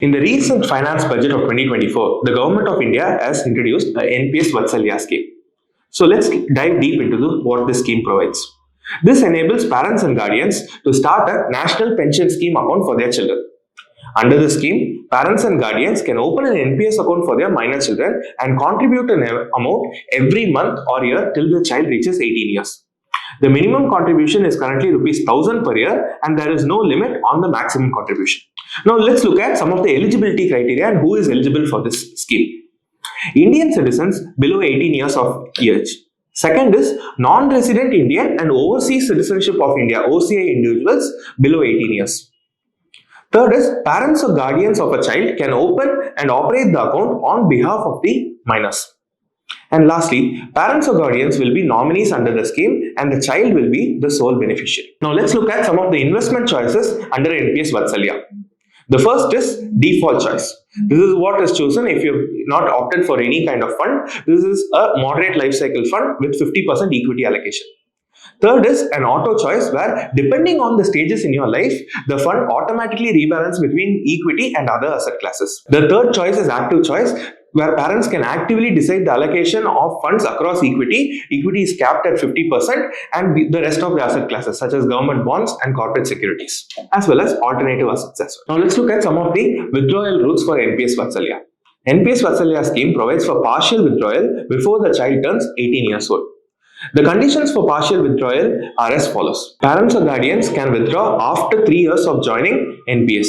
In the recent finance budget of 2024, the Government of India has introduced the NPS Vatsalya scheme. So let's dive deep into what this scheme provides. This enables parents and guardians to start a national pension scheme account for their children. Under the scheme, parents and guardians can open an NPS account for their minor children and contribute an amount every month or year till the child reaches 18 years. The minimum contribution is currently ₹1,000 per year and there is no limit on the maximum contribution. Now let's look at some of the eligibility criteria and who is eligible for this scheme. Indian citizens below 18 years of age. Second is non-resident Indian and overseas citizenship of India (OCI) individuals below 18 years. Third is parents or guardians of a child can open and operate the account on behalf of the minors. And lastly, parents or guardians will be nominees under the scheme and the child will be the sole beneficiary. Now let's look at some of the investment choices under NPS Vatsalya. The first is default choice. This is what is chosen if you have not opted for any kind of fund. This is a moderate life cycle fund with 50% equity allocation. Third is an auto choice where depending on the stages in your life, the fund automatically rebalances between equity and other asset classes. The third choice is active choice where parents can actively decide the allocation of funds across equity. Equity is capped at 50% and the rest of the asset classes such as government bonds and corporate securities as well as alternative assets as well. Now let's look at some of the withdrawal rules for NPS Vatsalya. NPS Vatsalya scheme provides for partial withdrawal before the child turns 18 years old. The conditions for partial withdrawal are as follows. Parents or guardians can withdraw after 3 years of joining NPS.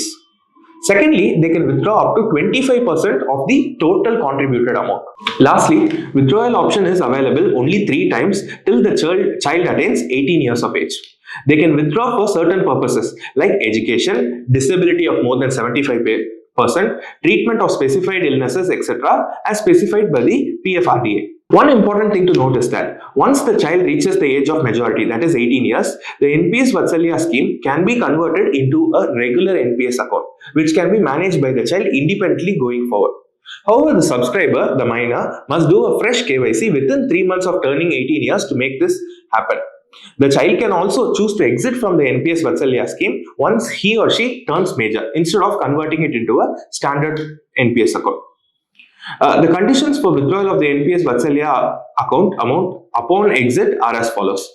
Secondly, they can withdraw up to 25% of the total contributed amount. Lastly, withdrawal option is available only 3 times till the child attains 18 years of age. They can withdraw for certain purposes like education, disability of more than 75%, treatment of specified illnesses, etc. as specified by the PFRDA. One important thing to note is that once the child reaches the age of majority, that is 18 years, the NPS Vatsalya scheme can be converted into a regular NPS account, which can be managed by the child independently going forward. However, the subscriber, the minor, must do a fresh KYC within 3 months of turning 18 years to make this happen. The child can also choose to exit from the NPS Vatsalya scheme once he or she turns major instead of converting it into a standard NPS account. The conditions for withdrawal of the NPS Vatsalya account amount upon exit are as follows.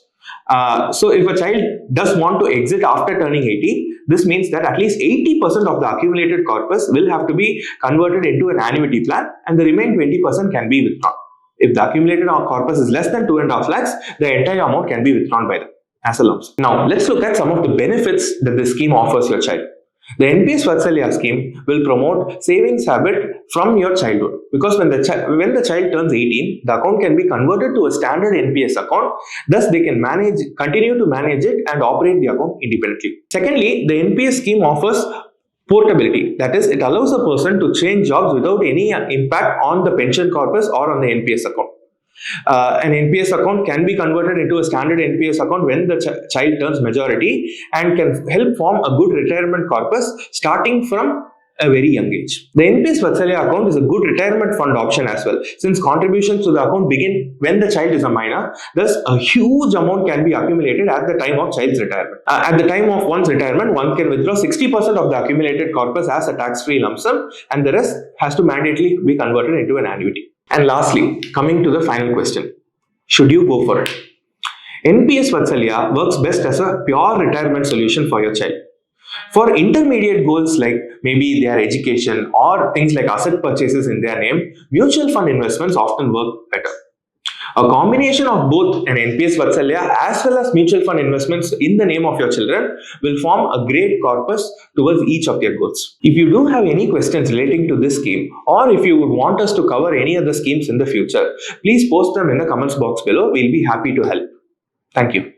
So if a child does want to exit after turning 18, this means that at least 80% of the accumulated corpus will have to be converted into an annuity plan and the remaining 20% can be withdrawn. If the accumulated corpus is less than 2.5 lakhs, the entire amount can be withdrawn by them as a lump sum. Now let's look at some of the benefits that the scheme offers your child. The NPS Vatsalya scheme will promote savings habit from your childhood because when the child turns 18, the account can be converted to a standard NPS account. Thus, they can continue to manage it and operate the account independently. Secondly, the NPS scheme offers portability. That is, it allows a person to change jobs without any impact on the pension corpus or on the NPS account. An NPS account can be converted into a standard NPS account when the child turns majority and can help form a good retirement corpus starting from a very young age. The NPS Vatsalya account is a good retirement fund option as well, since contributions to the account begin when the child is a minor. Thus, a huge amount can be accumulated at the time of child's retirement. At the time of one's retirement, one can withdraw 60% of the accumulated corpus as a tax-free lump sum, and the rest has to mandatorily be converted into an annuity. And lastly, coming to the final question, should you go for it? NPS Vatsalya works best as a pure retirement solution for your child. For intermediate goals like maybe their education or things like asset purchases in their name, mutual fund investments often work better. A combination of both an NPS Vatsalya as well as mutual fund investments in the name of your children will form a great corpus towards each of their goals. If you do have any questions relating to this scheme or if you would want us to cover any other schemes in the future, please post them in the comments box below. We'll be happy to help. Thank you.